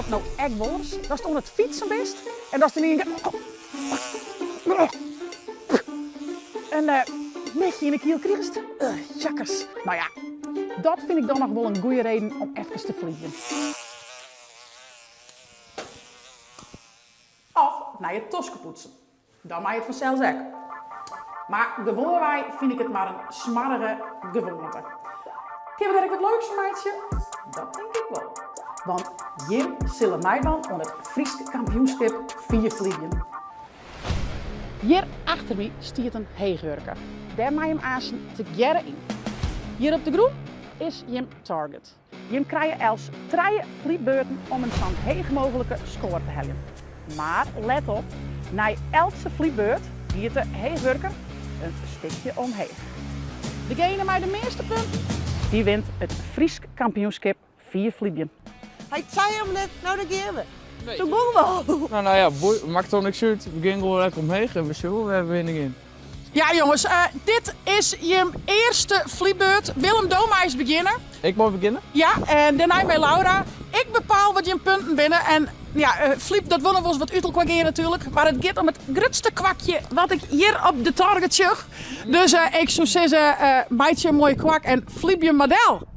dat nou echt wel eens? Dat is toen het fietsen best en dat is dan niet en netje in de kiel kriegst. Jakkers. Nou ja, dat vind ik dan nog wel een goede reden om even te vliegen. Of naar je tosken poetsen. Dan mag je het vanzelf zeggen. Maar gewoon wij vind ik het maar een smarrige gewoonte. Heb je wat leuks voor meidje? Dat denk ik wel. Want Jim zullen mij dan om het Frieske kampioenschap 4 vliegen. Hier achter me stiert een heegurker. Daar mag je hem aansien te gerren in. Hier op de groen is Jim target. Jim krijgt els 3 vliegbeurten om een zo heeg mogelijke score te halen. Maar let op, na elke vliegbeurt giet de heegurker een stukje omheen. Degene met de meeste punten, die wint het Frieske kampioenschap 4 vliegen. Hij zei hem net, nou dat gaan we. Toen begon wel. Nou ja, maakt toch niks uit. We gaan gewoon lekker omheen en we zullen, we hebben winning in. Ja jongens, dit is je eerste vliegbeurt. Willem Doma is beginnen. Ik mag beginnen? Ja, en daarna met Laura. Ik bepaal wat je punten binnen. En ja, Fliep, dat willen we ons wat uitkwakeren natuurlijk. Maar het gaat om het grootste kwakje wat ik hier op de target zag. Dus ik zou zeggen, maak je een mooie kwak en Fliep je model.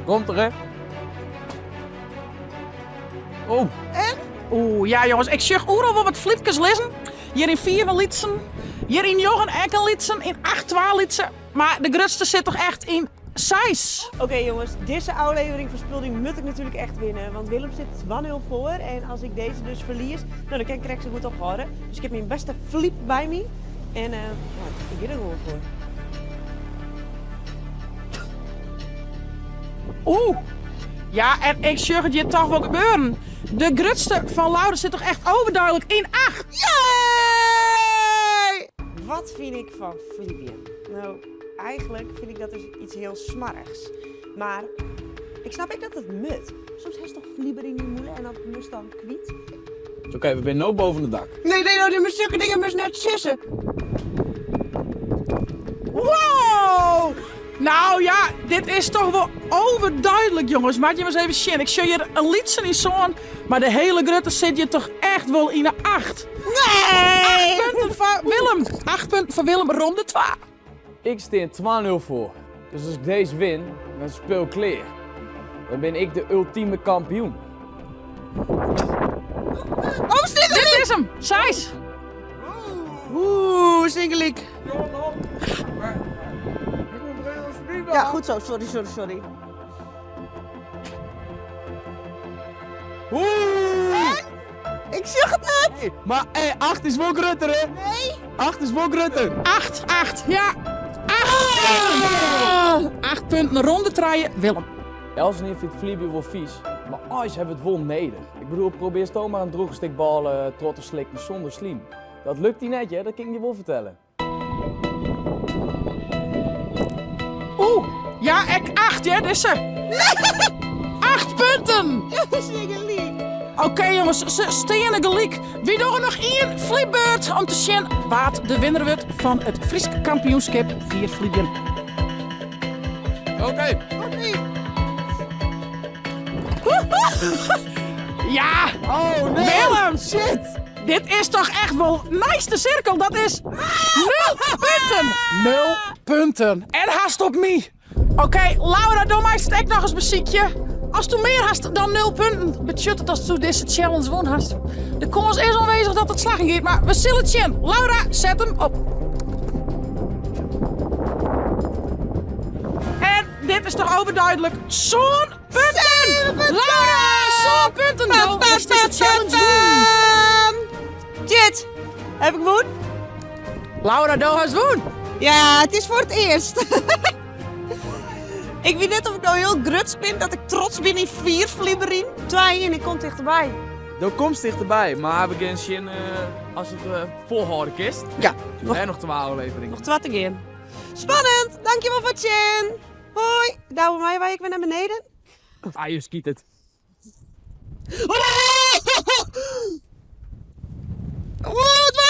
Komt er, hè? Oh. En? Oeh, ja jongens, ik zag overal wel wat Fliepjes lezen. Hier in 4 litsen, hier in Jochen Ekken litsen, in 8 litsen. Maar de grootste zit toch echt in 6. Oké jongens, deze aflevering van Spulding moet ik natuurlijk echt winnen. Want Willem zit 1-0 voor. En als ik deze dus verlies, nou, dan kan ik Rex goed ophouden. Dus ik heb mijn beste Fliep bij me. En nou, ik ga er gewoon voor. Oeh, ja, en ik zag het je toch wel gebeuren. De grootste van Laura zit toch echt overduidelijk in 8. Yay! Wat vind ik van Fliepje? Nou, eigenlijk vind ik dat dus iets heel smarrigs. Maar ik snap ook dat het mut. Soms heeft toch Flieber in die moelen en dat moest dan kwiet. Oké, we zijn nu boven het dak. Nee, die moest zulke dingen moest net sissen. Wow! Nou ja, dit is toch wel overduidelijk jongens. Maak je maar eens even zien. Ik zie hier een liedje in zo'n, maar de hele grote zit je toch echt wel in de 8. Nee! 8 punten voor Willem. 8 punten voor Willem, ronde 2. Ik sta 2-0 voor. Dus als ik deze win, dan speel ik clear. Dan ben ik de ultieme kampioen. Oh, Stingelik! Dit is hem. 6. Oeh, Stingelik. Ja, goed zo. Sorry. Oeh! Ik zeg het net! Hey, maar 8 is wel groter, hè? Nee! 8 is wel groter. 8, ja. 8 punten, ronde 3, Willem. Els en ik vindt Fliebje wel vies, maar Ais hebben het wel neder. Ik bedoel, probeer toch maar een droge stikbal trot te slikken zonder slim. Dat lukt niet net, hè? Dat kan ik je wel vertellen. Oeh, ja, ik 8, ja, dit is ze. 8 punten! Stingelik! Oké jongens, ze staan gelijk. Wie doen er nog 1 Fliepbeurt om te zien wat de winnaar wordt van het Frieske kampioenschap 4 vliegen. Oké. Ja! Oh nee! Willem! Shit! Dit is toch echt wel nice de cirkel. Dat is 0 punten. 0 punten. En haast op me. Oké, Laura, doe mij stek nog eens muziekje. Als je meer hast dan 0 punten, betekent het als je deze challenge won hast. De kans is aanwezig dat het slagen gaat, maar we zullen het zien. Laura, zet hem op. En dit is toch overduidelijk. Zo'n punten! Laura, zo'n punten! Nou, is deze challenge won. Jit, heb ik woon? Laura, doe has won. Ja, het is voor het eerst. Ik weet net of ik nou heel gruts ben dat ik trots ben in 4 Flieberin. 2 en ik kom dichterbij. Dat komt dichterbij, maar we gaan zien als het volhouden kist. Ja, En nog 2 afleveringen. nog 2 te gaan. Spannend, dankjewel voor het zien. Hoi, douwe mij waar ik weer naar beneden. Ah, je skiet het. Oh, het